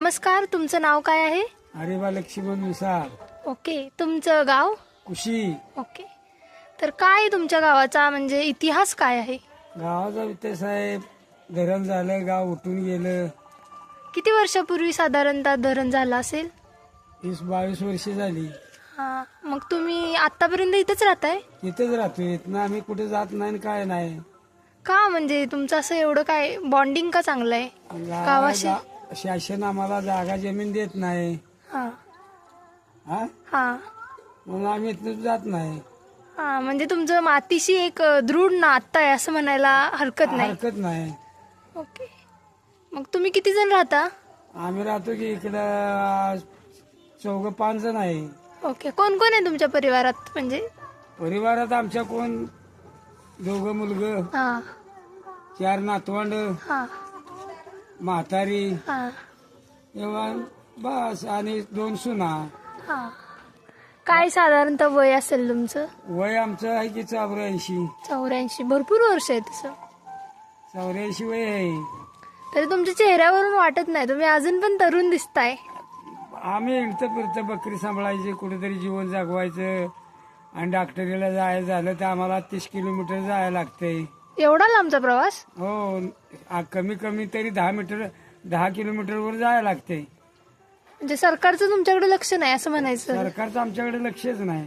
नमस्कार, तुमचं नाव काय आहे? हरिबा लक्ष्मण मिसाळ. ओके, तुमचं गाव? कुशी. ओके, तर काय तुमच्या गावाचा म्हणजे इतिहास काय आहे? गावाचा इतिहास आहे, धरण झालं, गाव उठून गेलं. किती वर्षापूर्वी साधारणतः धरण झालं असेल? 20-22 वर्षे झाली. हा, मग तुम्ही आतापर्यंत इथंच राहताय? इथेच राहतोय. इथनं आम्ही कुठे जात नाही आणि काय नाही. का म्हणजे तुमचं असं एवढं काय बॉन्डिंग का चांगलं आहे गावाशी? शासन आम्हाला जागा जमीन देत नाही. हा हा, हा म्हणून आम्ही इथनं जात नाही. हा, म्हणजे तुमचं मातीशी एक दृढ नातं आहे असं म्हणायला हरकत नाही. हरकत नाही. ओके, मग तुम्ही किती जण राहता? आम्ही राहतो की इकडं 4-5 जण आहे. ओके, कोण कोण आहे तुमच्या परिवारात म्हणजे? परिवारात आमच्या कोण 2 मुलग, हा 4 नातवंड, हा म्हातारी, हा एव्हा बस, आणि 2 सुना. हा, काय साधारणतः वय असेल तुमचं? वय आमचं आहे की 84. 84, भरपूर वर्ष आहे तसं. 84 वय आहे. तरी तुमच्या चेहऱ्यावरून वाटत नाही, तुम्ही अजून पण तरुण दिसताय. आम्ही इडतं फिरतं बकरी सांभाळायची, कुठेतरी जीवन जागवायचं, आणि डॉक्टरीला जायचं झालं तर आम्हाला 30 किलोमीटर जायला लागतंय. एवढा लांबचा प्रवास? हो, कमी कमी तरी 10 किलोमीटरवर जायला लागते. म्हणजे सरकारचं तुमच्याकडे लक्ष नाही असं म्हणायचं? सरकारचं आमच्याकडे लक्षच नाही.